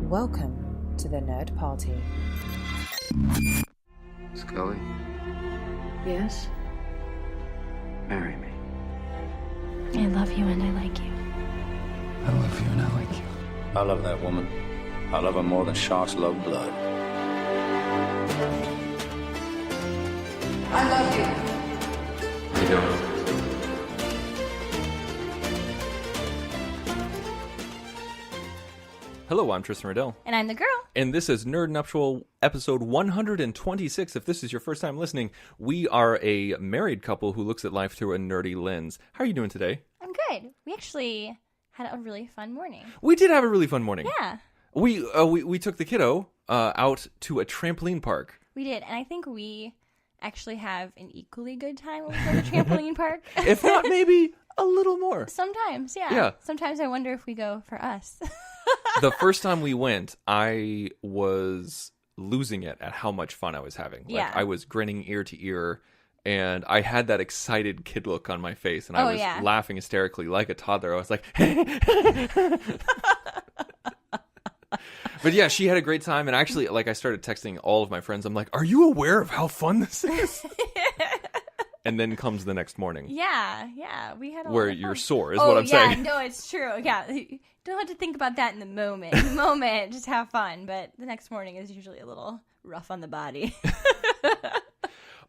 Welcome to the Nerd Party. Scully, Yes? marry me. I love you and I like you. I love you and I like you. I love that woman. I love her more than sharks love blood. I love you. You don't. Hello, I'm Tristan Riddell. And I'm the girl. And this is Nerd Nuptial episode 126. If this is your first time listening, we are a married couple who looks at life through a nerdy lens. How are you doing today? I'm good. We actually had a really fun morning. We did have a really fun morning. Yeah. We took the kiddo out to a trampoline park. We did. And I think we actually have an equally good time when we go to trampoline park. If not, maybe a little more. Sometimes, yeah. Yeah. Sometimes I wonder if we go for us. The first time we went, I was losing it at how much fun I was having. Like, Yeah. I was grinning ear to ear, and I had that excited kid look on my face, and I was laughing hysterically like a toddler. I was like, But yeah, she had a great time, and actually, like, I started texting all of my friends. I'm like, are you aware of how fun this is? And then comes the next morning. Yeah. We had a where lot of you're fun. sore is what I'm saying. No, it's true. Yeah. You don't have to think about that in the moment. In the moment, just have fun. But the next morning is usually a little rough on the body.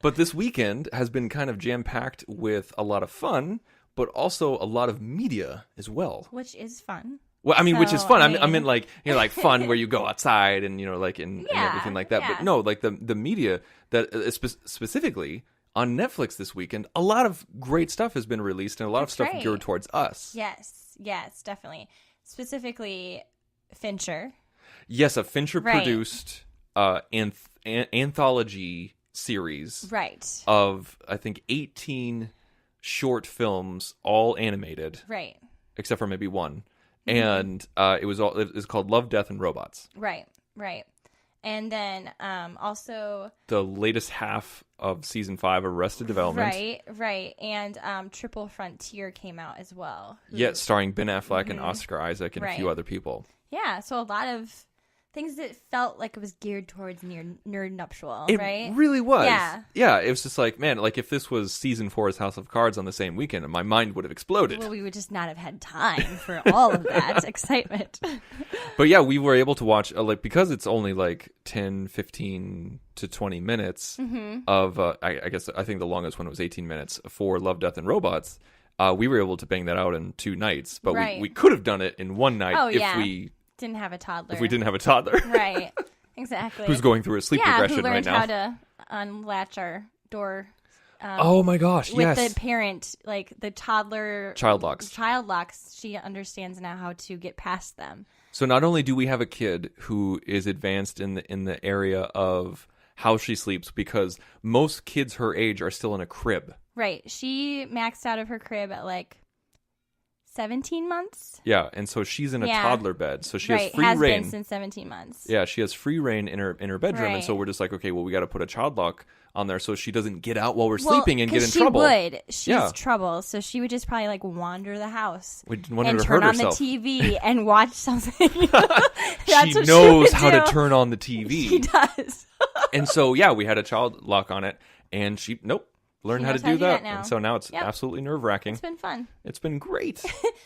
But this weekend has been kind of jam-packed with a lot of fun, but also a lot of media as well. Which is fun. Well, I mean, which is So, fun. I I mean, mean- like, you know, like fun where you go outside and, you know, like, and everything like that. Yeah. But no, like the media that specifically on Netflix this weekend, a lot of great stuff has been released and a lot of stuff right. geared towards us. Yes, definitely. Specifically, Fincher. Yes, a Fincher Right. produced anthology series Right. of, I think, 18 short films, all animated, Right. except for maybe one. And it was called Love, Death, and Robots. Right. And then also The latest half of season 5 of Arrested Development. Right. And Triple Frontier came out as well. Yeah, starring Ben Affleck and Oscar Isaac and a few Right. other people. Yeah, so a lot of things that felt like it was geared towards nerd nuptial, It right? really was. Yeah. It was just like, man, like if this was season 4's House of Cards on the same weekend, my mind would have exploded. Well, we would just not have had time for all of that excitement. But yeah, we were able to watch, like, because it's only like 10, 15 to 20 minutes of, I think the longest one was 18 minutes for Love, Death, and Robots. We were able to bang that out in 2 nights, but Right. we could have done it in one night if we didn't have a toddler. if we didn't have a toddler. Right, exactly. Who's going through a sleep who regression learned right now. how to unlatch our door Oh my gosh, with yes. the parent, like the toddler Child locks. She understands now how to get past them. So not only do we have a kid who is advanced in the area of how she sleeps, because most kids her age are still in a crib. Right. She maxed out of her crib at like 17 months. Yeah, and so she's in a toddler bed, so she has free has reign. been since 17 months. Yeah, she has free reign in her bedroom, and so Right. we're just like, okay, well, we got to put a child lock on there so she doesn't get out while we're sleeping and get in 'cause she trouble. would. She's Yeah. trouble, so she would just probably like wander the house We wanted and to turn hurt on herself. the TV and watch something. She That's what knows would how to do. turn on the TV. She does. And so, yeah, we had a child lock on it, and she learned She how to knows how do to do that. that now. And so now it's Yep. absolutely nerve-wracking. It's been fun. It's been great.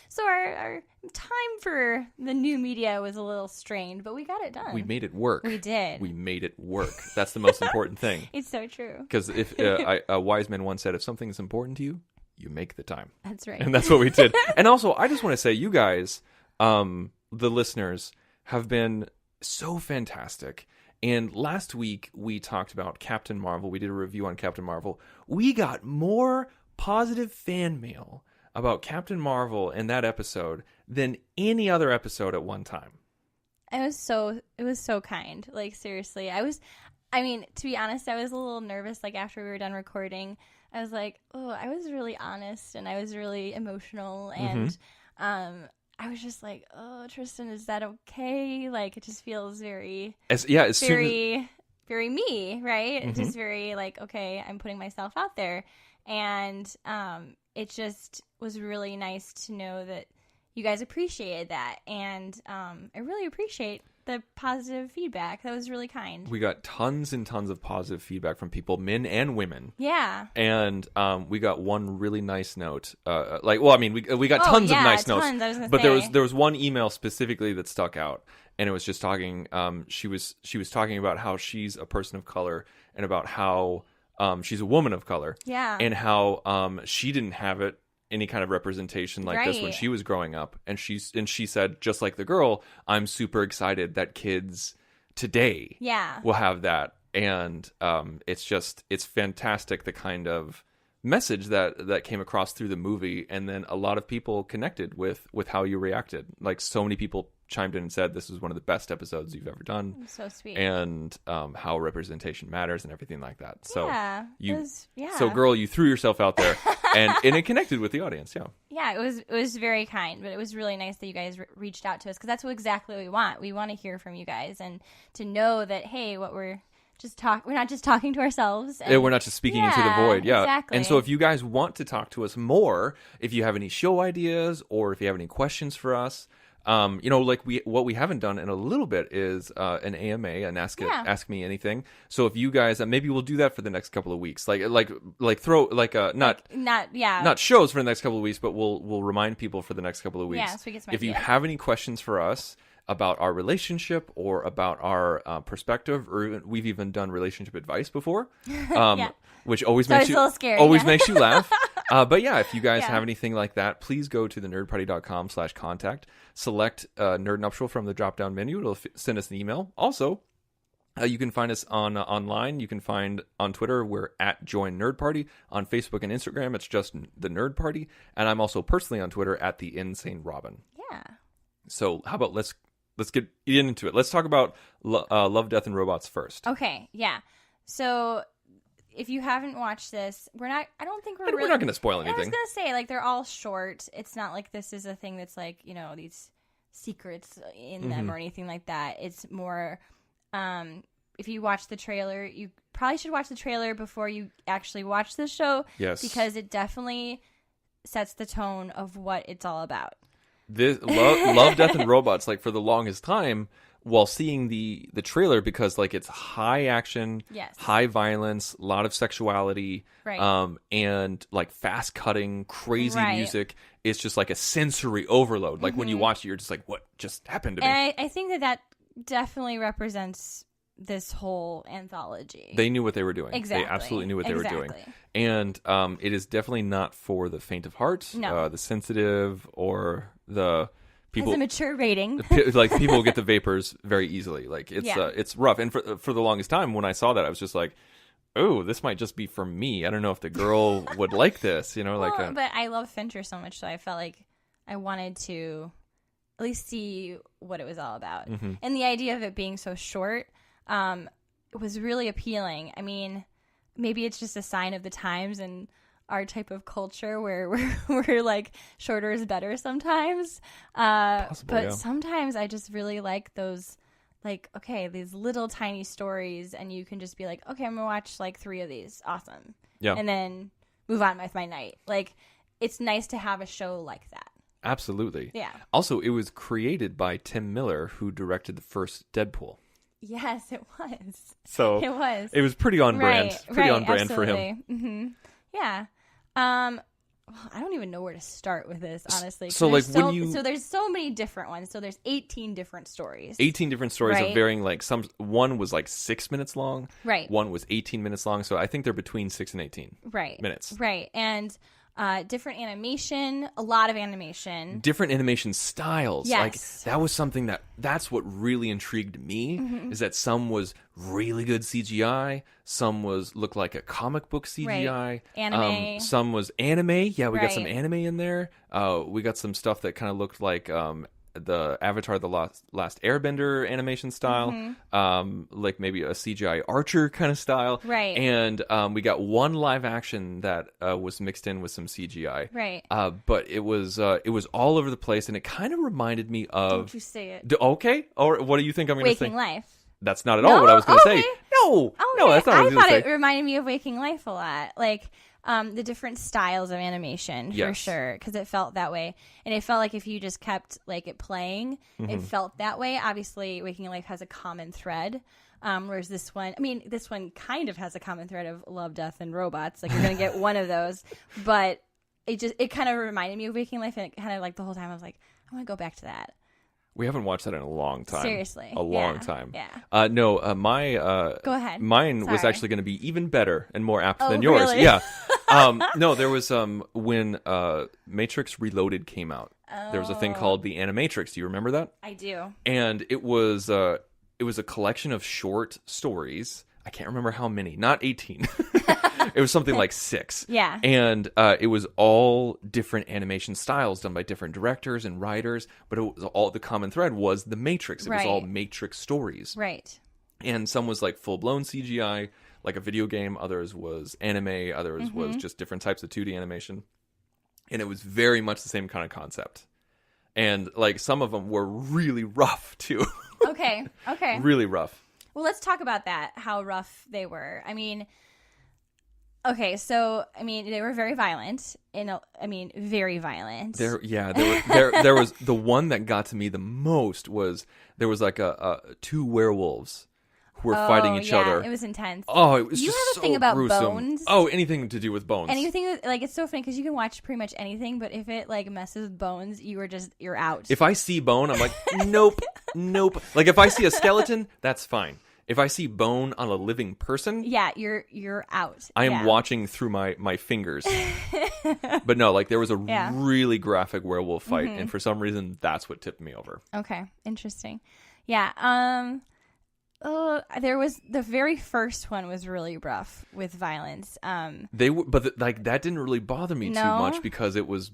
So our time for the new media was a little strained, but we got it done. We made it work. We did. We made it work. That's the most important thing. It's so true. Because if a wise man once said, if something is important to you, you make the time. That's right. And that's what we did. And also, I just want to say, you guys, the listeners, have been so fantastic. And last week, we talked about Captain Marvel. We did a review on Captain Marvel. We got more positive fan mail about Captain Marvel in that episode than any other episode at one time. It was so kind. Like, seriously. To be honest, I was a little nervous, like, after we were done recording. I was like, oh, I was really honest, and I was really emotional, and I was just like, oh, Tristan, is that okay? Like, it just feels very, very me, right? It's just very, like, okay, I'm putting myself out there. And it just was really nice to know that you guys appreciated that. And I really appreciate the positive feedback. That was really kind. We got tons and tons of positive feedback from people, men and women. Yeah. And we got one really nice note. We got tons of nice notes. I was gonna but say. there was one email specifically that stuck out, and it was just talking. She was talking about how she's a person of color and about how she's a woman of color. Yeah. And how she didn't have any kind of representation like this when Right. she was growing up, and she said, just like the girl, I'm super excited that kids today will have that. And it's fantastic, the kind of message that came across through the movie. And then a lot of people connected with how you reacted. Like, so many people chimed in and said this is one of the best episodes you've ever done. So sweet. And how representation matters and everything like that. So yeah. So girl, you threw yourself out there and it connected with the audience. Yeah. Yeah, it was very kind, but it was really nice that you guys reached out to us, because that's exactly what we want. We want to hear from you guys and to know that, hey, we're not just talking to ourselves. And, we're not just speaking into the void. Yeah. Exactly. And so if you guys want to talk to us more, if you have any show ideas or if you have any questions for us, what we haven't done in a little bit is an AMA, an Ask Me Anything. So if you guys, maybe we'll do that for the next couple of weeks, not shows for the next couple of weeks, but we'll remind people for the next couple of weeks. Yeah, so we get some if you ideas. have any questions for us about our relationship or about our perspective, or we've even done relationship advice before, which always makes you makes you laugh. But yeah, if you guys have anything like that, please go to thenerdparty.com/contact. Select Nerd Nuptial from the drop-down menu. It'll send us an email. Also, you can find us online. You can find on Twitter, we're at Join Nerd Party. On Facebook and Instagram, it's just the Nerd Party. And I'm also personally on Twitter at the Insane Robin. Yeah. So how about let's get into it. Let's talk about Love, Death, and Robots first. Okay. Yeah. So if you haven't watched this, we're not going to spoil anything. I was going to say, like, they're all short. It's not like this is a thing that's like, these secrets in them or anything like that. It's more, if you watch the trailer, you probably should watch the trailer before you actually watch the show. Yes. Because it definitely sets the tone of what it's all about. This Love, Death, and Robots, like, for the longest time, while seeing the trailer, because like it's high action, high violence, a lot of sexuality, and like fast cutting, crazy music. It's just like a sensory overload. Like when you watch it, you're just like, what just happened to me? And I think that definitely represents this whole anthology. They knew what they were doing. Exactly. They absolutely knew what they were doing. And it is definitely not for the faint of heart, the sensitive, or the people. It's a mature rating. Like, people get the vapors very easily. Like, it's rough. And for the longest time, when I saw that, I was just like, oh, this might just be for me. I don't know if the girl would like this, But I love Fincher so much, so I felt like I wanted to at least see what it was all about. Mm-hmm. And the idea of it being so short was really appealing. I mean, maybe it's just a sign of the times and our type of culture where we're like, shorter is better sometimes. But sometimes I just really like those, like, okay, these little tiny stories, and you can just be like, okay, I'm gonna watch like 3 of these. Awesome. Yeah. And then move on with my night. Like, it's nice to have a show like that. Absolutely. Yeah. Also, it was created by Tim Miller, who directed the first Deadpool. Yes, it was. So it was pretty on brand. Pretty on brand for him. Mm-hmm. Yeah. Well, I don't even know where to start with this, honestly. So like so there's so many different ones. So there's 18 different stories. 18 different stories of varying, like, one was like 6 minutes long. Right. One was 18 minutes long. So I think they're between 6 and 18 minutes. Right. And different animation, a lot of animation. Different animation styles. Yes. Like, that was something that's what really intrigued me, is that some was really good CGI, some looked like a comic book CGI. Right. Anime. Some was anime. Yeah, we got some anime in there. We got some stuff that kind of looked like the Avatar The Last Airbender animation style, like maybe a CGI Archer kind of style. Right. And we got one live action that was mixed in with some CGI. Right. But it was all over the place, and it kind of reminded me of... Don't you say it. Okay. Or what do you think I'm going to say? Waking Life. That's not at all what I was going to say. No. Okay. No, that's not what I was going to say. I thought it reminded me of Waking Life a lot. Like, the different styles of animation for Yes. sure, because it felt that way, and it felt like if you just kept like it playing, it felt that way. Obviously, Waking Life has a common thread, whereas this one kind of has a common thread of love, death, and robots. Like you're gonna get one of those, but it kind of reminded me of Waking Life, and it kind of like the whole time I was like, I want to go back to that. We haven't watched that in a long time. Seriously. A long time. Yeah. No, Go ahead. Mine was Sorry. actually going to be even better and more apt Oh, than yours. really? Yeah. No, there was when Matrix Reloaded came out. There was a thing called the Animatrix. Do you remember that? I do. And it was a collection of short stories. I can't remember how many. Not 18. It was something like 6. Yeah. And it was all different animation styles done by different directors and writers, but it was all the common thread was the Matrix. It was all Matrix stories. Right. And some was like full-blown CGI, like a video game. Others was anime. Others was just different types of 2D animation. And it was very much the same kind of concept. And like some of them were really rough too. Okay. Really rough. Well, let's talk about that, how rough they were. I mean, okay, so, they were very violent. Very violent. There was the one that got to me the most was there was like a 2 werewolves who were fighting each other. It was intense. Oh, it was You just have a so thing about gruesome. bones? Oh, anything to do with bones. Anything like it's so funny because you can watch pretty much anything, but if it like messes with bones, you're out. If I see bone, I'm like, nope. Like if I see a skeleton, that's fine. If I see bone on a living person, yeah, you're out. I am watching through my fingers. But no, like there was a really graphic werewolf fight, and for some reason, that's what tipped me over. Okay, interesting. Yeah. There was the very first one was really rough with violence. That didn't really bother me too much because it was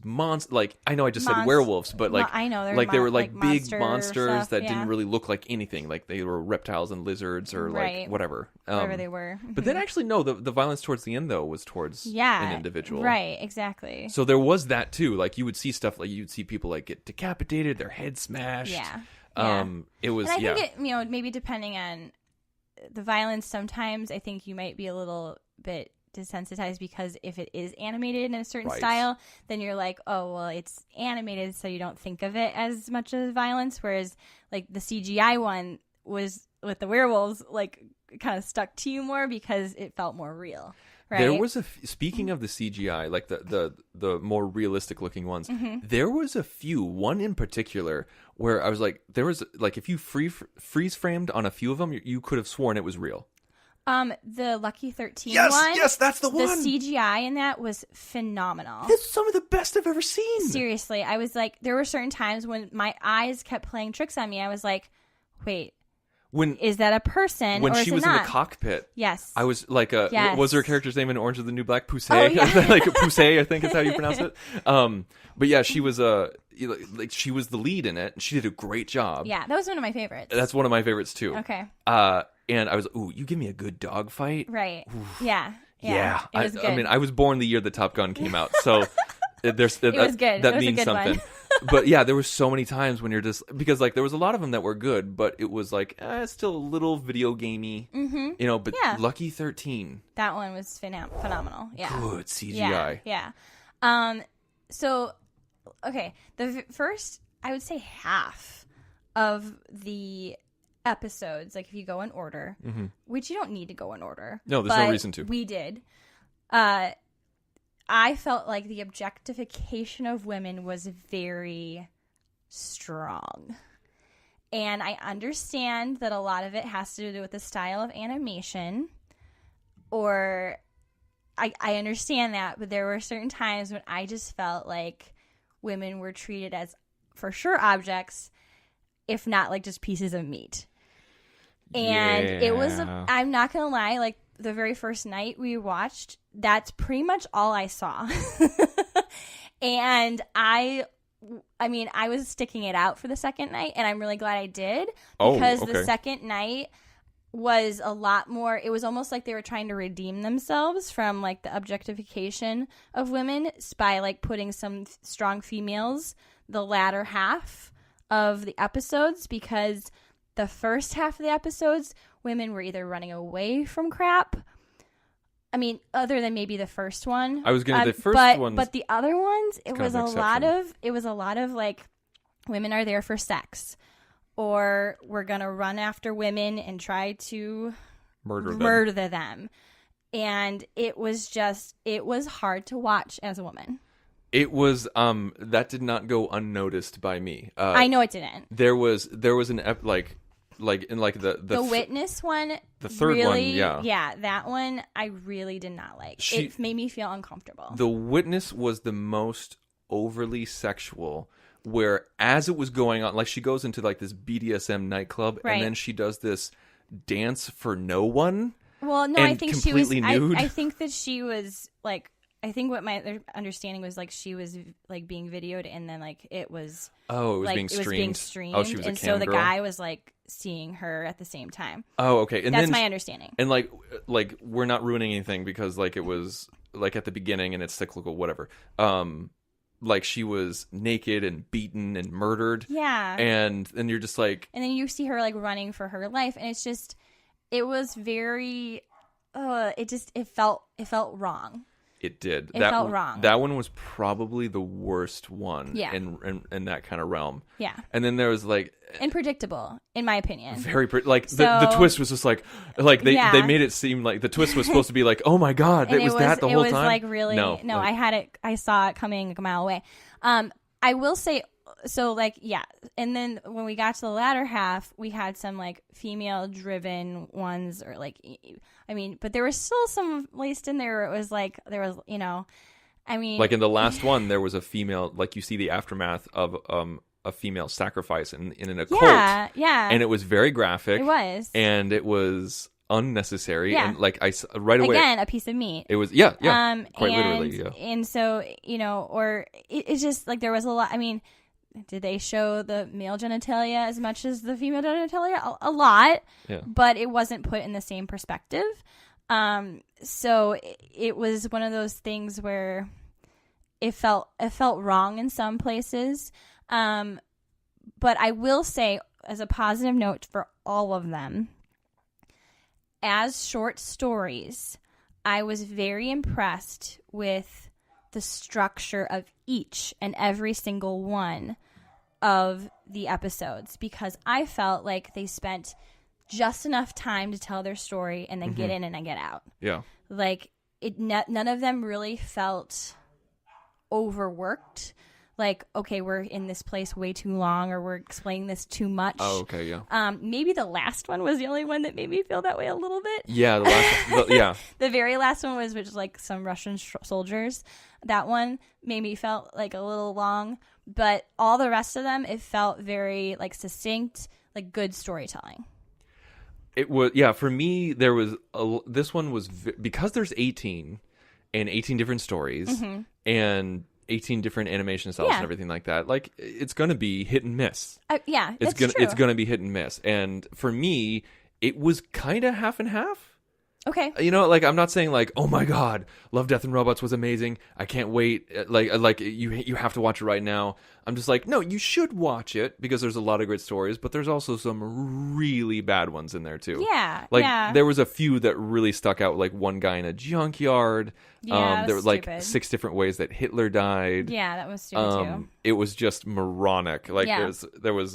like I know I just said werewolves, but like I know like they were like big monster monsters stuff, that didn't really look like anything. Like they were reptiles and lizards or like whatever. Whatever they were. But then actually no, the violence towards the end though was towards an individual. Right, exactly. So there was that too. Like you would see stuff like you'd see people like get decapitated, their head smashed. Yeah. It was and I think it maybe depending on the violence, sometimes I think you might be a little bit desensitized because if it is animated in a certain style, then you're like, oh well, it's animated, so you don't think of it as much as violence. Whereas like the CGI one was with the werewolves, like kind of stuck to you more because it felt more real. Right? There was speaking of the CGI, like the more realistic looking ones, there was a few, one in particular where I was like, there was like if you freeze framed on a few of them, you could have sworn it was real. The Lucky 13 one. Yes, that's the one. The CGI in that was phenomenal. That's some of the best I've ever seen. Seriously, I was like, there were certain times when my eyes kept playing tricks on me. I was like, wait. Is that a person when or she is was it not? in the cockpit? Yes. I was like, yes. What was her character's name in Orange is the New Black? Poussey? Oh, yeah. Like Poussey, I think is how you pronounce it. But yeah, she was like she was the lead in it, and she did a great job. Yeah, that was one of my favorites. That's one of my favorites too. Okay. And I was, ooh, you give me a good dog fight, right? Oof. Yeah. Yeah. It was good. I mean, I was born the year that Top Gun came out, so it was good. That it was means a good something. One. But yeah, there were so many times when you're just because like there was a lot of them that were good, but it was like it's still a little video gamey, But Lucky 13, that one was phenomenal. Yeah, good CGI. Yeah. So, okay, the first I would say half of the episodes, like if you go in order, which you don't need to go in order. No, there's no reason to. We did. I felt like the objectification of women was very strong. And I understand that a lot of it has to do with the style of animation. Or I understand that, but there were certain times when I just felt like women were treated as, for sure, objects, if not like just pieces of meat. And it was, I'm not going to lie, like, the very first night we watched, that's pretty much all I saw. And I was sticking it out for the second night, and I'm really glad I did, because the second night was a lot more, it was almost like they were trying to redeem themselves from like the objectification of women by like putting some strong females the latter half of the episodes, because the first half of the episodes, women were either running away from crap I mean, other than maybe the first one. I was gonna the first one, but the other ones, it was kind of an a lot of like, women are there for sex, or we're gonna run after women and try to murder them. And it was hard to watch as a woman. It was that did not go unnoticed by me. I know it didn't. There was an like in like the witness one, the third really, one, yeah, that one I really did not like. It made me feel uncomfortable. The witness was the most overly sexual, where as it was going on, like she goes into like this BDSM nightclub, right. and then she does this dance for no one. Well, no, I think she was nude. I think that she was like, I think what my understanding was, like, she was like being videoed, and then like it was like, being streamed. Oh, she was a and cam so the girl? guy was like seeing her at the same time. Oh, okay. And that's then my understanding. And like we're not ruining anything because like it was like at the beginning and it's cyclical, whatever. Like she was naked and beaten and murdered. Yeah. And then you're just like, and then you see her like running for her life, and it's just, it was very, it felt wrong. It did. It felt wrong. That one was probably the worst one. Yeah. In that kind of realm. Yeah. And then there was like, and predictable, in my opinion. Very the twist was just like they made it seem like the twist was supposed to be like, oh my god, it was that the whole time. It was like really no. I saw it coming like a mile away. I will say, so like, yeah, and then when we got to the latter half, we had some like female driven ones, or like, I mean, but there was still some laced in there where it was like, there was, I mean, like in the last one there was a female, like you see the aftermath of a female sacrifice in a cult. Yeah. And it was very graphic. It was. And it was unnecessary. Yeah. And like right away. Again, a piece of meat. It was, yeah. Quite literally, yeah. And so, or it's just like there was a lot. I mean, did they show the male genitalia as much as the female genitalia? A lot. Yeah. But it wasn't put in the same perspective. So it was one of those things where it felt wrong in some places. But I will say, as a positive note for all of them, as short stories, I was very impressed with the structure of each and every single one of the episodes, because I felt like they spent just enough time to tell their story and then get in and then get out. Yeah. Like none of them really felt overworked. Like, okay, we're in this place way too long, or we're explaining this too much. Oh, okay, yeah. Maybe the last one was the only one that made me feel that way a little bit. Yeah, the last yeah. The very last one was like some Russian soldiers. That one made me felt like a little long, but all the rest of them, it felt very like succinct, like good storytelling. It was, yeah, for me, there was this one was because there's 18 and 18 different stories and 18 different animation styles and everything like that. Like, it's going to be hit and miss. Yeah, it's going to be hit and miss. And for me, it was kind of half and half. Okay. Like, I'm not saying like, oh my god, Love, Death and Robots was amazing, I can't wait, like you have to watch it right now. I'm just like, no, you should watch it because there's a lot of great stories, but there's also some really bad ones in there too. Yeah. Like there was a few that really stuck out, like one guy in a junkyard. Yeah, there was like 6 different ways that Hitler died. Yeah, that was stupid too. It was just moronic. Like there was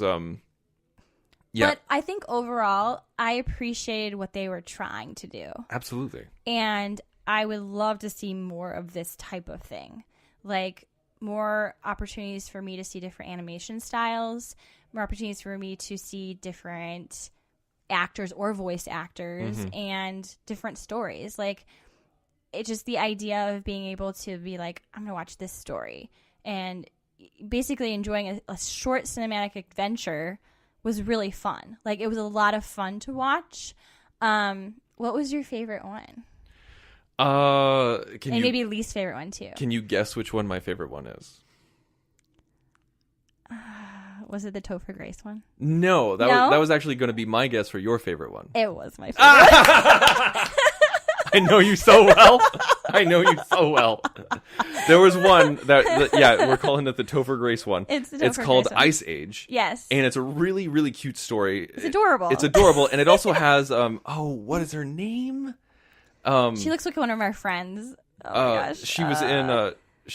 yeah. But I think overall, I appreciated what they were trying to do. Absolutely. And I would love to see more of this type of thing. Like, more opportunities for me to see different animation styles, more opportunities for me to see different actors or voice actors and different stories. Like, it's just the idea of being able to be like, I'm going to watch this story. And basically enjoying a short cinematic adventure was really fun. Like, it was a lot of fun to watch. What was your favorite one? Maybe least favorite one too. Can you guess which one my favorite one is? Was it the Topher Grace one? No, that was actually going to be my guess for your favorite one. It was my favorite. I know you so well. I know you so well. There was one that we're calling it the Topher Grace one. It's called Ice Age. Yes. And it's a really, really cute story. It's adorable. It's adorable. And it also has, what is her name? She looks like one of our friends. Oh my gosh. She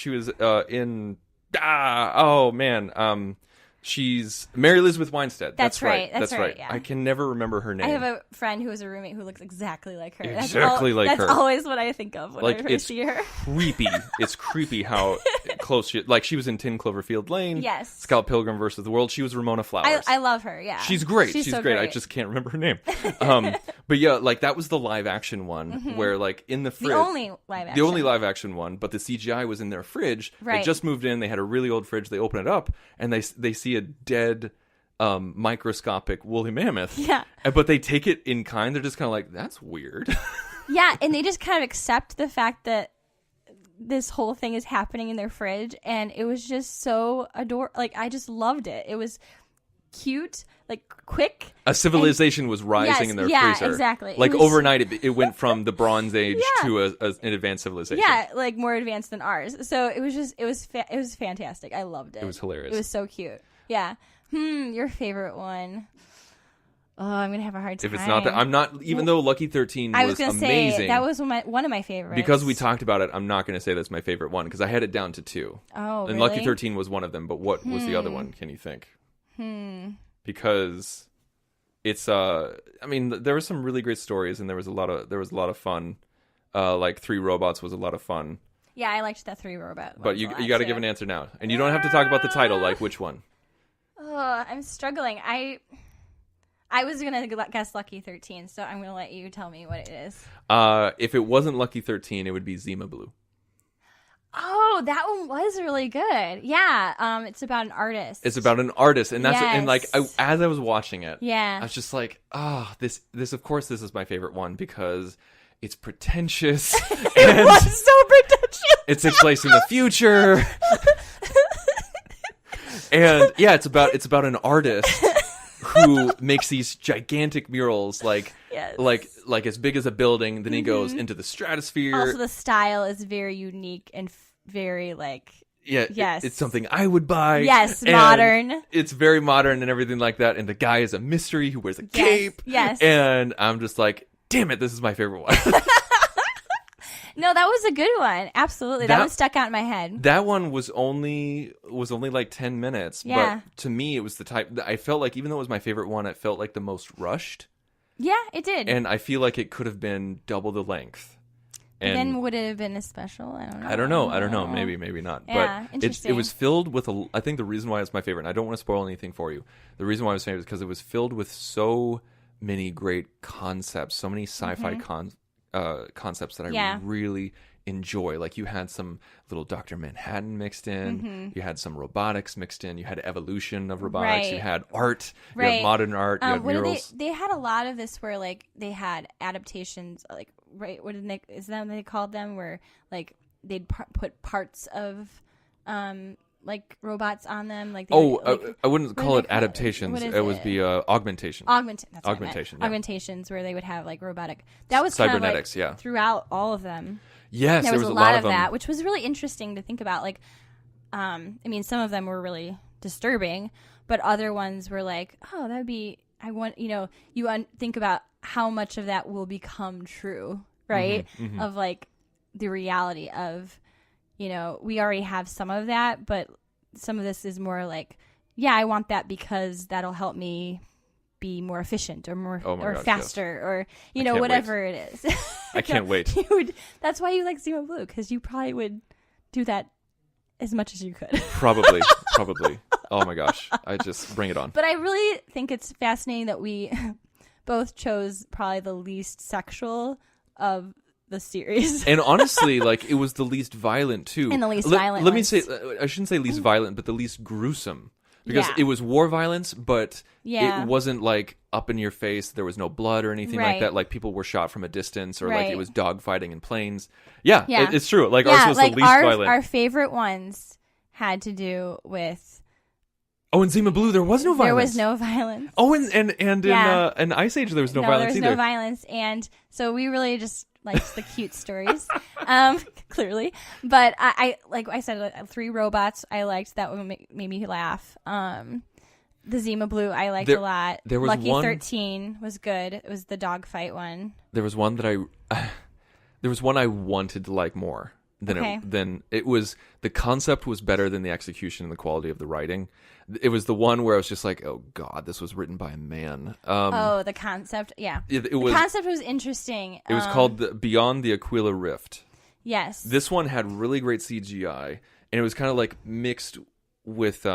was in. Oh man. She's Mary Elizabeth Winstead. That's right. That's right. Yeah. I can never remember her name. I have a friend who was a roommate who looks exactly like her. That's always what I think of when I first see her. Creepy. It's creepy how close she. Like she was in 10 Cloverfield Lane. Yes. Scott Pilgrim versus the World. She was Ramona Flowers. I love her. Yeah. She's great. She's so great. I just can't remember her name. But yeah, like that was the live action one where like in the fridge. The only live action one, but the CGI was in their fridge. Right. They just moved in. They had a really old fridge. They open it up and they see a dead microscopic woolly mammoth. Yeah. But they take it in kind. They're just kind of like, that's weird. Yeah, and they just kind of accept the fact that this whole thing is happening in their fridge, and it was just so adorable. Like, I just loved it. It was cute, like quick. A civilization was rising in their freezer. Yeah, exactly. Like overnight, it went from the Bronze Age to an advanced civilization. Yeah, like more advanced than ours. So it was fantastic. I loved it. It was hilarious. It was so cute. Yeah. Your favorite one. Oh, I'm gonna have a hard time. If it's not that, I'm not. Even though Lucky 13 was gonna amazing, say, that was one of my favorites. Because we talked about it, I'm not going to say that's my favorite one because I had it down to 2. Oh, and really? Lucky 13 was one of them. But what was the other one? Can you think? Because it's I mean, there were some really great stories, and there was a lot of fun. Like 3 Robots was a lot of fun. Yeah, I liked that 3 Robot. But you got to give an answer now, and you don't have to talk about the title. Like which one? Oh, I'm struggling. I was going to guess Lucky 13, so I'm going to let you tell me what it is. If it wasn't Lucky 13, it would be Zima Blue. Oh, that one was really good. Yeah, it's about an artist. It's about an artist, and that's yes. and like as I was watching it, yeah, I was just like, this of course this is my favorite one because it's pretentious. It was so pretentious. It takes place in the future. And yeah, it's about an artist who makes these gigantic murals like as big as a building. Then he goes into the stratosphere. Also, the style is very unique and very like it's something I would buy. Yes, and modern. It's very modern and everything like that. And the guy is a mystery who wears a cape. Yes, and I'm just like, damn it, this is my favorite one. No, that was a good one. Absolutely. That one stuck out in my head. That one was only like 10 minutes. Yeah. But to me, it was the type that I felt like, even though it was my favorite one, it felt like the most rushed. Yeah, it did. And I feel like it could have been double the length. And then would it have been a special? I don't know. I don't know. Maybe not. Yeah, but it was filled with I think the reason why it's my favorite, and I don't want to spoil anything for you. The reason why it was favorite is because it was filled with so many great concepts, so many sci-fi concepts that I really enjoy. Like you had some little Dr. Manhattan mixed in, you had some robotics mixed in, you had evolution of robotics, you had art, you had modern art, you had murals. They had a lot of this where like they had adaptations, like is that what they called them, where like they'd put parts of like robots on them, like I wouldn't call it adaptations. It would be augmentation. Augmentations where they would have like robotic. That was cybernetics, kind of like throughout all of them. Yes, there was a lot of that, which was really interesting to think about. Like, I mean, some of them were really disturbing, but other ones were like, oh, that'd be. I want you think about how much of that will become true, right? Of like the reality of. We already have some of that, but some of this is more like, yeah, I want that because that'll help me be more efficient or faster or, whatever it is. I can't wait. That's why you like Zima Blue, because you probably would do that as much as you could. Probably. Oh my gosh. I just bring it on. But I really think it's fascinating that we both chose probably the least sexual of the series. And honestly, like it was the least violent too. And the least violent. Let me say, I shouldn't say least violent, but the least gruesome. Because it was war violence, but it wasn't like up in your face. There was no blood or anything like that. Like people were shot from a distance, or like it was dogfighting in planes. Yeah. It's true. Like ours was like the least violent. Our favorite ones had to do with. Oh, in Zima Blue, there was no violence. There was no violence. Oh, and in Ice Age, there was no violence either. There was no violence, and so we really just liked the cute stories, clearly. But I like I said, 3 Robots I liked. That one made me laugh. The Zima Blue I liked a lot. There was Lucky one, 13 was good. It was the dogfight one. There was one that There was one I wanted to like more than it was. The concept was better than the execution and the quality of the writing. It was the one where I was just like, oh God, this was written by a man. The concept. Yeah. The concept was interesting. It was called Beyond the Aquila Rift. Yes. This one had really great CGI, and it was kind of like mixed with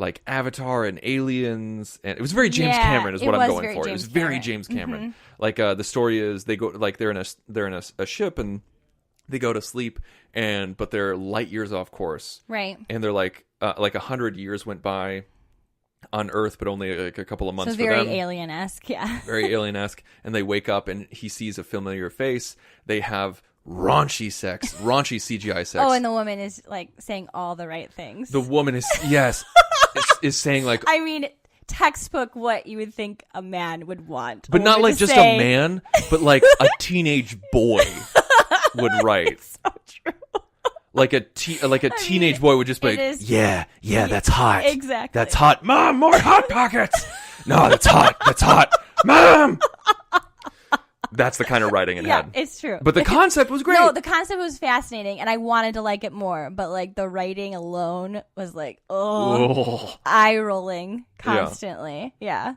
like Avatar and Aliens, and it was very James Cameron is what I'm going for. It was very James Cameron. Like the story is they go like they're in a ship and they go to sleep, but they're light years off course, right? And they're like 100 years went by on Earth, but only like a couple of months. So for them. very alien-esque, yeah. Very alien-esque, and they wake up and he sees a familiar face. They have raunchy CGI sex. Oh, and the woman is like saying all the right things. The woman is is saying like, I mean, textbook what you would think a man would want, but not like just a man, but like a teenage boy would write. It's so true. Like a teenage boy would just be like, yeah, that's hot. Exactly. That's hot. Mom, more Hot Pockets. No, that's hot. Mom. That's the kind of writing it had. Yeah, it's true. But the concept was great. No, the concept was fascinating, and I wanted to like it more. But like the writing alone was like, eye rolling constantly. Yeah.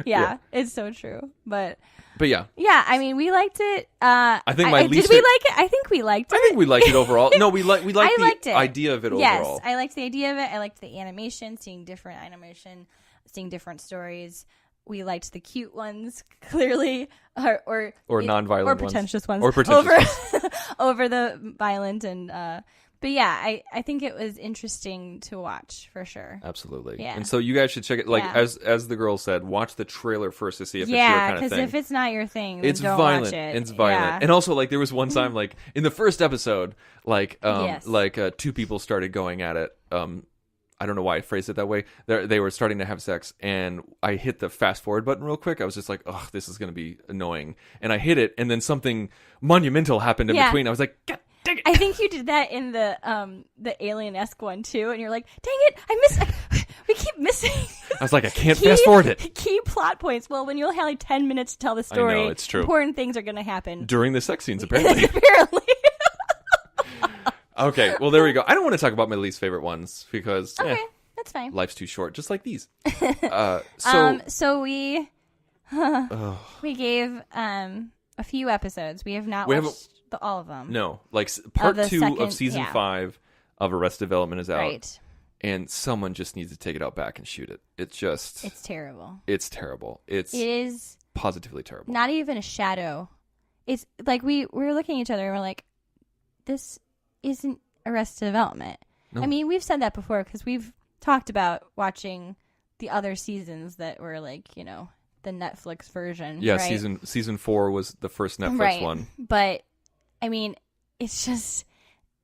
Yeah, it's so true. But yeah. I mean, we liked it. I think did we like it? I think we liked it. I think we liked it overall. No, we liked the idea of it overall. Yes, I liked the idea of it. I liked the animation, seeing different animation, seeing different stories. We liked the cute ones, clearly, or non-violent or pretentious ones, over the violent and. But yeah, I think it was interesting to watch for sure. Absolutely. Yeah. And so you guys should check it. Like as the girl said, watch the trailer first to see if it's your kind of thing. Yeah, because if it's not your thing, then it's don't violent. Watch it. It's violent. Yeah. And also, like there was one time, like in the first episode, two people started going at it. I don't know why I phrased it that way. They were starting to have sex, and I hit the fast forward button real quick. I was just like, "Oh, this is going to be annoying," and I hit it, and then something monumental happened in between. I was like, "God dang it!" I think you did that in the Alien-esque one too, and you're like, "Dang it, I missed. We keep missing." I was like, "I can't fast forward it." Key plot points. Well, when you have like 10 minutes to tell the story, I know, it's true. Important things are going to happen during the sex scenes. Apparently. Apparently. Okay, well there we go. I don't want to talk about my least favorite ones because that's fine. Life's too short, just like these. So we gave a few episodes. We have not watched all of them. No, like part 2 of season 5 of Arrested Development is out, right? And someone just needs to take it out back and shoot it. It's terrible. It's terrible. It is positively terrible. Not even a shadow. It's like we were looking at each other and we're like, this isn't Arrested Development. No. I mean, we've said that before because we've talked about watching the other seasons that were like, the Netflix version. Yeah, right? season 4 was the first Netflix one. But I mean, it's just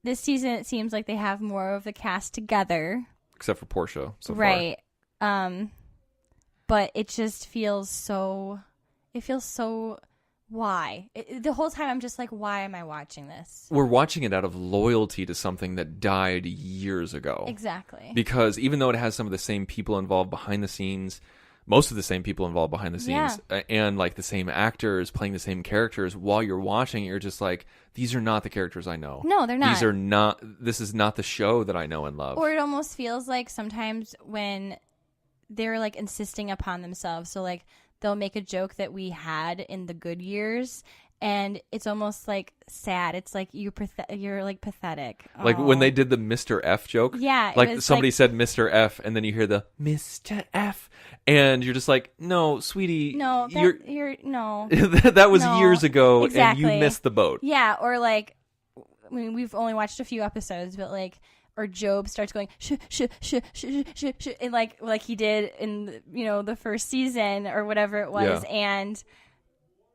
this season. It seems like they have more of the cast together, except for Portia. So right. Far. But it just feels so. It feels so. Why? The whole time I'm just like, why am I watching this? We're watching it out of loyalty to something that died years ago. Exactly. Because even though it has some of the same people involved behind the scenes, most of the same people involved behind the scenes, and like the same actors playing the same characters, while you're watching it, you're just like, these are not the characters I know. No, they're not. This is not the show that I know and love. Or it almost feels like sometimes when they're like insisting upon themselves. So like, they'll make a joke that we had in the good years, and it's almost like sad. It's like you're like pathetic. Like when they did the Mr. F joke. Yeah. Like somebody said Mr. F, and then you hear the Mr. F, and you're just like, no, sweetie. No, no. That was years ago, exactly. And you missed the boat. Yeah, or like, I mean, we've only watched a few episodes, but like, or Job starts going and like he did in the first season or whatever it was, and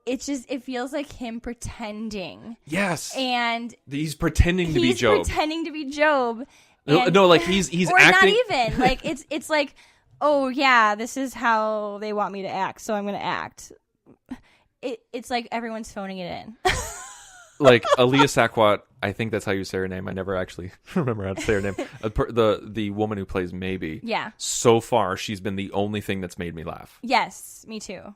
it feels like him pretending. Yes, and he's pretending to be Job. He's pretending to be Job. No, like he's or acting. Not even like it's like, oh yeah, this is how they want me to act, so I'm going to act. It's like everyone's phoning it in. Like Aaliyah Sakwat, I think that's how you say her name. I never actually remember how to say her name. The woman who plays Maybe. Yeah. So far, she's been the only thing that's made me laugh. Yes, me too.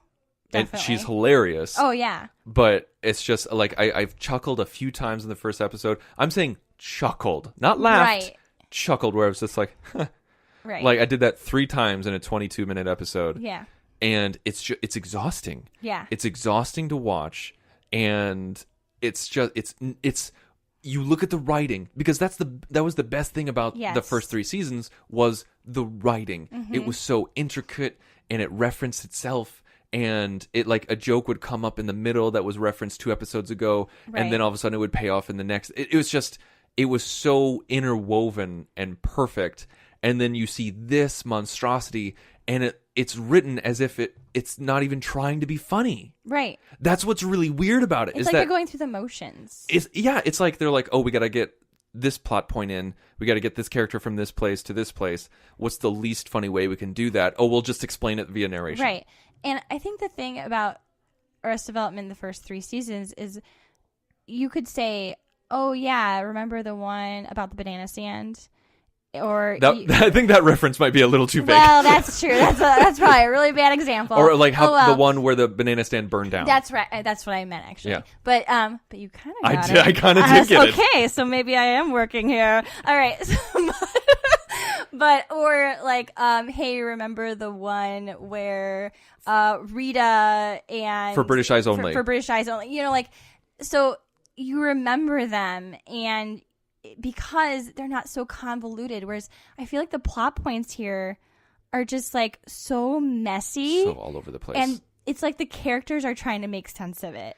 and Definitely. she's hilarious. Oh yeah. But it's just like I've chuckled a few times in the first episode. I'm saying chuckled, not laughed. Right. Chuckled, where I was just like, Right. like I did that 3 times in a 22-minute episode. Yeah. And it's exhausting. Yeah. It's exhausting to watch, and it's you look at the writing, because that was the best thing about Yes. the first 3 seasons was the writing. Mm-hmm. It was so intricate, and it referenced itself, and it like a joke would come up in the middle that was referenced 2 episodes ago, Right. and then all of a sudden it would pay off in the next. It was so interwoven and perfect, and then you see this monstrosity, and it's written as if it's not even trying to be funny. Right. That's what's really weird about it. It's is like that they're going through the motions. it's like they're like, oh, we got to get this plot point in. We got to get this character from this place to this place. What's the least funny way we can do that? Oh, we'll just explain it via narration. Right. And I think the thing about Arrested Development the first 3 seasons is you could say, oh yeah, remember the one about the banana stand? Or I think that reference might be a little too vague. Well, that's true. That's probably a really bad example. Or like how Oh, well. the one where the banana stand burned down. That's right. That's what I meant, actually. Yeah. But you kind of got it. I kind of did get it. Okay, so maybe I am working here. All right. But or like, hey, remember the one where Rita and For British Eyes Only. For British Eyes Only. You know, like, so you remember them, and because they're not so convoluted, whereas I feel like the plot points here are just like so messy, So all over the place. and it's like the characters are trying to make sense of it,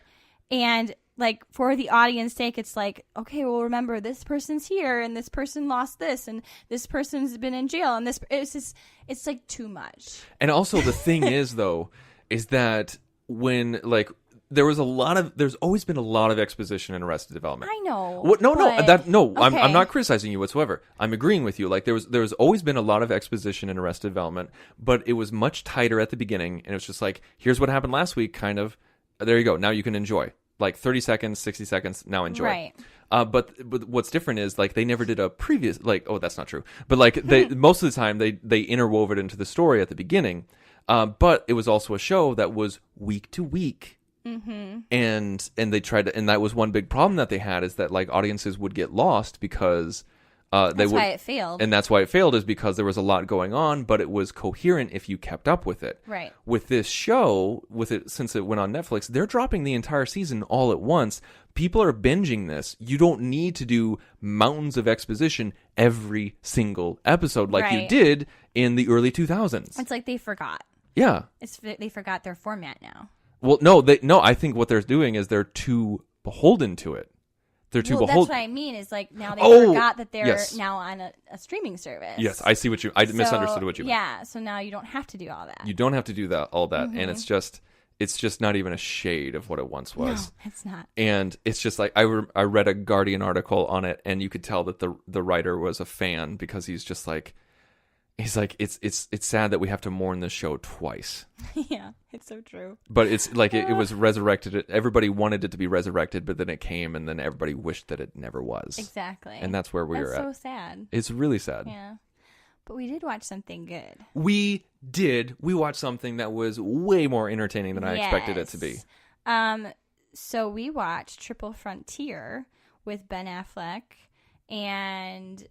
and like for the audience sake, it's like, okay, well, remember this person's here, and this person lost this, and this person's been in jail, and this it's like too much. And also the thing is though, is that when like there's always been a lot of exposition in Arrested Development. I know. What? No. I'm Okay. not criticizing you whatsoever. I'm agreeing with you. Like there's always been a lot of exposition in Arrested Development, but it was much tighter at the beginning, and it was just like, here's what happened last week, kind of. There you go. Now you can enjoy. Like 30 seconds, 60 seconds. Now enjoy. Right. But what's different is like they never did a previous that's not true. But like they most of the time they interwove it into the story at the beginning. But it was also a show that was week to week. Mm-hmm. And they tried to, and that was one big problem that they had, is that like audiences would get lost because That's why it failed. And that's why it failed, is because there was a lot going on, but it was coherent if you kept up with it. Right. With this show, since it went on Netflix, they're dropping the entire season all at once. People are binging this. You don't need to do mountains of exposition every single episode like you Right. did in the early 2000s. It's like they forgot. Yeah. They forgot their format now. Well, no. I think what they're doing is they're too beholden to it. They're too Well, beholden. that's what I mean. Is like now they Oh, forgot that they're yes. now on a streaming service. Yes, I see what I misunderstood what you meant. Yeah, so now you don't have to do all that. You don't have to do all that, Mm-hmm. and it's just not even a shade of what it once was. No, it's not. And it's just like I read a Guardian article on it, and you could tell that the writer was a fan, because he's like it's sad that we have to mourn this show twice. Yeah, it's so true. But it's like it was resurrected. Everybody wanted it to be resurrected, but then it came, and then everybody wished that it never was. Exactly. And that's where we're That's at. so sad. It's really sad. Yeah. But we did watch something good. We did. We watched something that was way more entertaining than I expected it to be. So we watched Triple Frontier with Ben Affleck and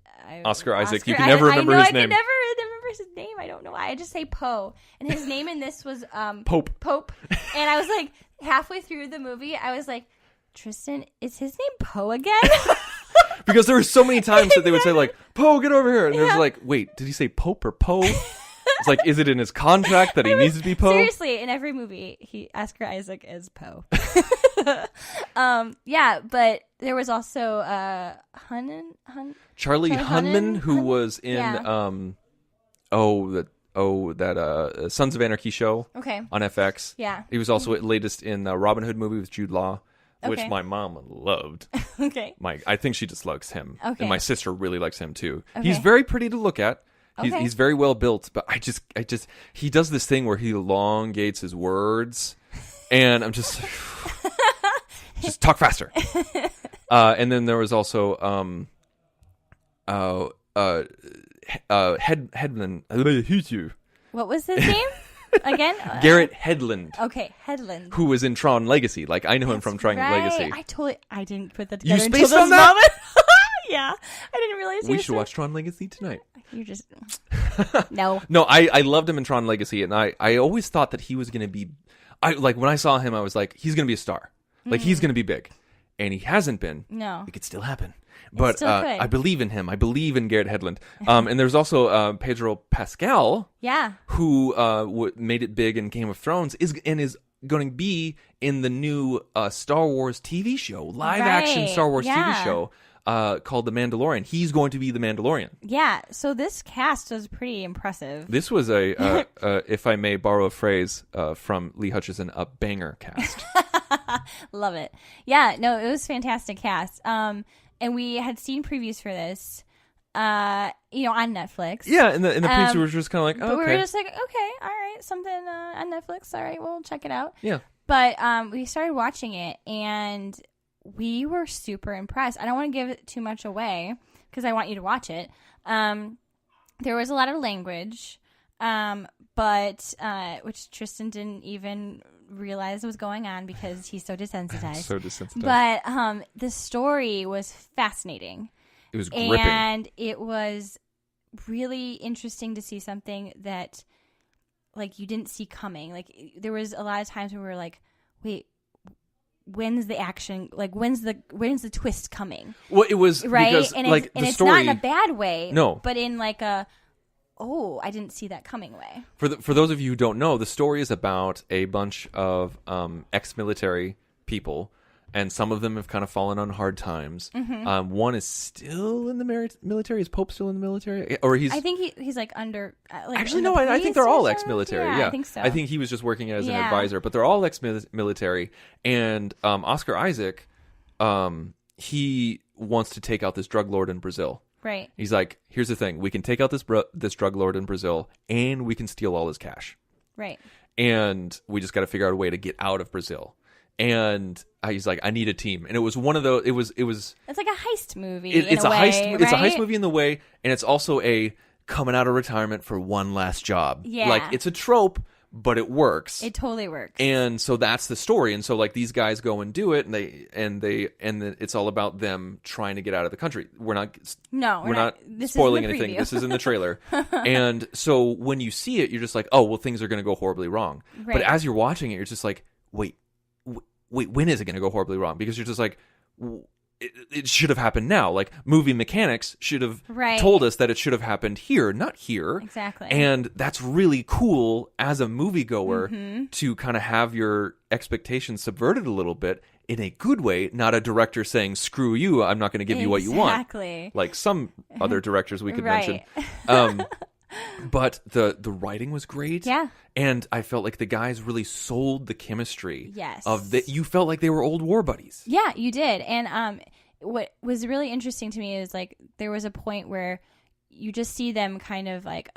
Oscar Isaac. You can never remember his name. I can never remember his name. I don't know why. I just say Poe. And his name in this was Pope. And I was like, halfway through the movie, I was like, Tristan, is his name Poe again? Because there were so many times that they would say like, Poe, get over here. And it was like, wait, did he say Pope or Poe? It's like, is it in his contract that he needs to be Poe? Seriously, in every movie, Oscar Isaac is Poe. Yeah, but there was also Charlie Hunnam, who was in Yeah. that Sons of Anarchy show Okay. on FX. Yeah. He was also latest in the Robin Hood movie with Jude Law, which Okay. my mom loved. Okay. I think she just likes him. Okay. And my sister really likes him too. Okay. He's very pretty to look at. Okay. He's very well built, but I just he does this thing where he elongates his words, and I'm just talk faster. And then there was also Headman. What was his name? Again? Garrett Hedlund. Okay, Hedlund. Who was in Tron Legacy. Like, I know him from Tron Legacy. I didn't put that You together spaced until on this that? moment. Yeah, I didn't realize We should watch Tron Legacy tonight. You just... No. No, I loved him in Tron Legacy, and I always thought that he was going to be... when I saw him, I was like, he's going to be a star. Like, he's going to be big. And he hasn't been. No. It could still happen. But still could. I believe in him. I believe in Garrett Hedlund. And there's also Pedro Pascal, Yeah. who made it big in Game of Thrones, is going to be in the new Star Wars TV show, live-action Star Wars TV show called The Mandalorian. He's going to be the Mandalorian. Yeah, so this cast was pretty impressive. This was if I may borrow a phrase from Lee Hutchison, a banger cast. Love it. Yeah, no, it was fantastic cast. And we had seen previews for this, on Netflix. Yeah, and the previews were just kind of like, but okay. we were just like, okay, all right, something on Netflix. All right, we'll check it out. Yeah. But we started watching it, and we were super impressed. I don't want to give it too much away because I want you to watch it. There was a lot of language, but which Tristan didn't even realize was going on because he's so desensitized. So desensitized. But the story was fascinating. It was gripping. And it was really interesting to see something that, like, you didn't see coming. Like, there was a lot of times where we were like, wait, when's the action? Like, when's the twist coming? Well, it was right, because and like it's the story, not in a bad way. No, but in like a, oh, I didn't see that coming way. For those of you who don't know, the story is about a bunch of ex-military people, and some of them have kind of fallen on hard times. Mm-hmm. One is still in the military. Is Pope still in the military? Or he's? I think he's like under. Actually, no. I think they're all ex-military. Yeah, I think so. I think he was just working as an advisor, but they're all ex-military. And Oscar Isaac, he wants to take out this drug lord in Brazil. Right. He's like, here's the thing: we can take out this drug lord in Brazil, and we can steal all his cash. Right. And we just got to figure out a way to get out of Brazil. And he's like, I need a team. And it was one of those. It was. It's like a heist movie. It's in a a heist. way, It's a right? heist movie in the way, and it's also a coming out of retirement for one last job. Yeah. Like, it's a trope, but it works. It totally works. And so that's the story. And so like these guys go and do it, and it's all about them trying to get out of the country. We're not This spoiling is in the anything. preview. This is in the trailer. And so when you see it, you're just like, oh, well, things are going to go horribly wrong. Right. But as you're watching it, you're just like, wait, when is it going to go horribly wrong? Because you're just like, it should have happened now. Like, movie mechanics should have told us that it should have happened here, not here. Exactly. And that's really cool as a moviegoer to kind of have your expectations subverted a little bit in a good way, not a director saying, screw you, I'm not going to give you what you want. Exactly. Like some other directors we could mention. But the writing was great. Yeah. And I felt like the guys really sold the chemistry. Yes. Of that, you felt like they were old war buddies. Yeah, you did. And what was really interesting to me is like there was a point where you just see them kind of like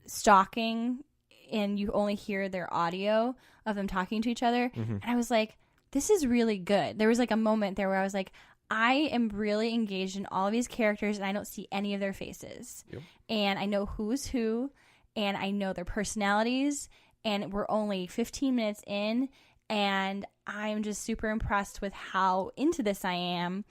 stalking, and you only hear their audio of them talking to each other. Mm-hmm. And I was like, this is really good. There was like a moment there where I was like, I am really engaged in all of these characters, and I don't see any of their faces. Yep. And I know who's who, and I know their personalities, and we're only 15 minutes in, and I'm just super impressed with how into this I am.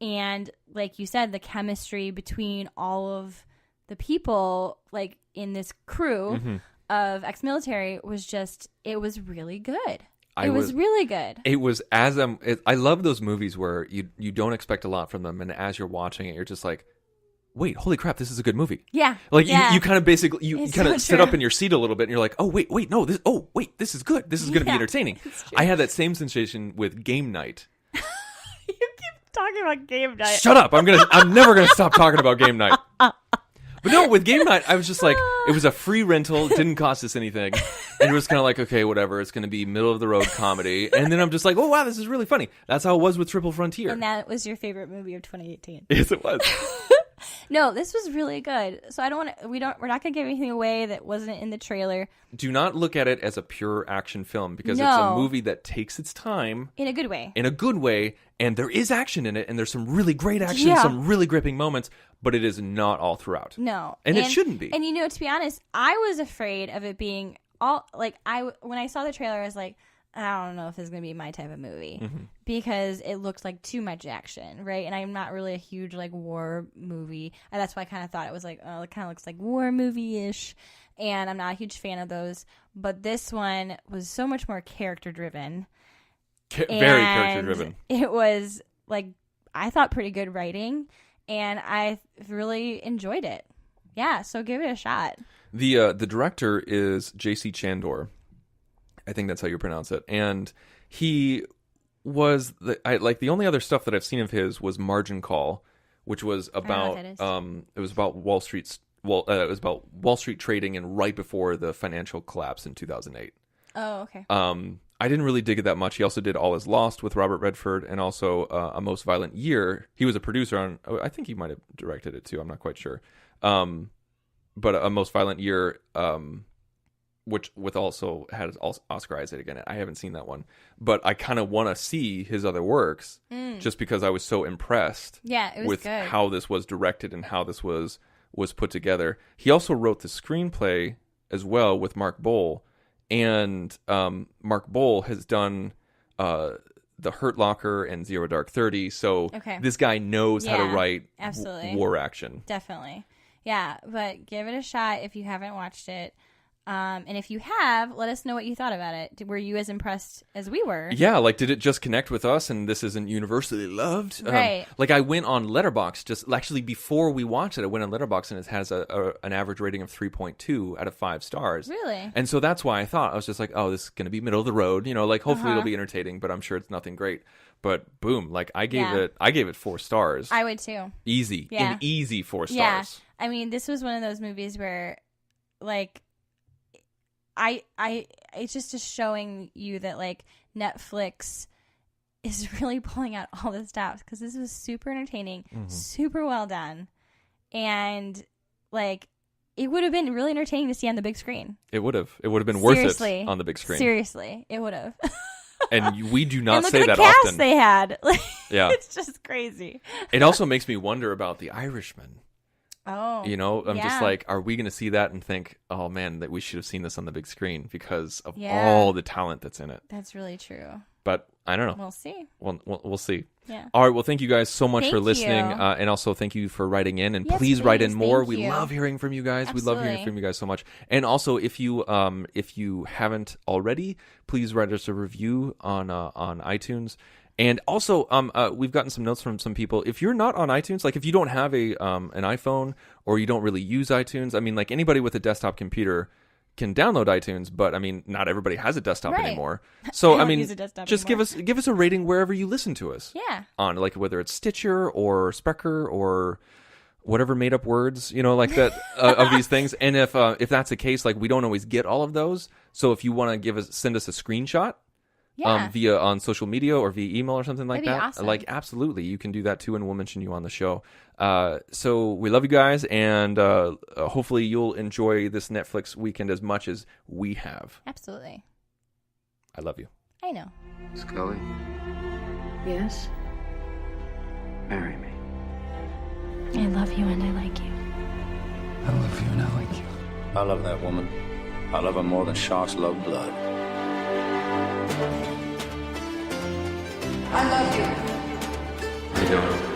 And like you said, the chemistry between all of the people, like in this crew of ex-military, was just, it was really good. It was really good. It was I love those movies where you don't expect a lot from them, and as you're watching it, you're just like, wait, holy crap, this is a good movie. Yeah. Like yeah. you kind of basically you kind of sit true. up in your seat a little bit, and you're like, oh wait, no, this is good. This is going to be entertaining. I had that same sensation with Game Night. You keep talking about Game Night. Shut up! I'm never gonna stop talking about Game Night. But no, with Game Night, I was just like, it was a free rental, it didn't cost us anything. And it was kind of like, okay, whatever, it's going to be middle-of-the-road comedy. And then I'm just like, oh, wow, this is really funny. That's how it was with Triple Frontier. And that was your favorite movie of 2018. Yes, it was. No, this was really good. So I don't want to, we're not going to give anything away that wasn't in the trailer. Do not look at it as a pure action film, because it's a movie that takes its time. In a good way. In a good way. And there is action in it, and there's some really great action, some really gripping moments, but it is not all throughout. No. And it shouldn't be. And to be honest, I was afraid of it being when I saw the trailer, I was like, I don't know if this is going to be my type of movie because it looked like too much action, right? And I'm not really a huge like war movie. And that's why I kind of thought it was like, oh, it kind of looks like war movie-ish. And I'm not a huge fan of those. But this one was so much more character-driven. Very character-driven. It was like, I thought pretty good writing. And I really enjoyed it. Yeah, so give it a shot. The director is J.C. Chandor. I think that's how you pronounce it. And he was the only other stuff that I've seen of his was Margin Call, which was about it was about Wall Street trading and right before the financial collapse in 2008. Oh, okay. I didn't really dig it that much. He also did All Is Lost with Robert Redford and also A Most Violent Year. He was a producer on. I think he might have directed it too. I'm not quite sure. But A Most Violent Year. Which also had Oscar Isaac in it. I haven't seen that one, but I kind of want to see his other works just because I was so impressed with good. How this was directed and how this was put together. He also wrote the screenplay as well with Mark Bowl, and Mark Bowl has done The Hurt Locker and Zero Dark 30, so this guy knows how to write war action. Definitely. Yeah, but give it a shot if you haven't watched it. And if you have, let us know what you thought about it. Were you as impressed as we were? Yeah, like did it just connect with us and this isn't universally loved? Right. Like I went on Letterboxd just actually before we watched it. I went on Letterboxd and it has an average rating of 3.2 out of 5 stars. Really? And so that's why I thought I was just like, oh, this is going to be middle of the road. You know, like hopefully it'll be entertaining, but I'm sure it's nothing great. But boom, like I gave it 4 stars. I would too. Easy, an easy 4 stars. Yeah, I mean, this was one of those movies where, like. It's just showing you that like Netflix is really pulling out all the stops because this was super entertaining, super well done, and like it would have been really entertaining to see on the big screen. It would have been worth it on the big screen. Seriously, it would have. And we do not and look say at the that cast often. They had, yeah, it's just crazy. It also makes me wonder about The Irishman. Oh, you know, I'm just like, are we going to see that and think, oh man, that we should have seen this on the big screen because of all the talent that's in it? That's really true. But I don't know. We'll see. We'll see. Yeah. All right. Well, thank you guys so much for listening, and also thank you for writing in. And please write in more. We love hearing from you guys. Absolutely. We love hearing from you guys so much. And also, if you haven't already, please write us a review on iTunes. And also, we've gotten some notes from some people. If you're not on iTunes, like if you don't have an iPhone or you don't really use iTunes, I mean, like anybody with a desktop computer can download iTunes, but I mean, not everybody has a desktop anymore. So I mean, just give us a rating wherever you listen to us. Yeah. On like whether it's Stitcher or Sprecher or whatever made up words, you know, like that of these things. And if that's the case, like we don't always get all of those. So if you want to send us a screenshot. Via on social media or via email or something like That'd that. Be awesome. Like absolutely, you can do that too, and we'll mention you on the show. So we love you guys, and hopefully you'll enjoy this Netflix weekend as much as we have. Absolutely. I love you. I know. Scully, Yes? marry me. I love you and I like you. I love you and I like you. I love that woman. I love her more than sharks love blood. I love you. I don't.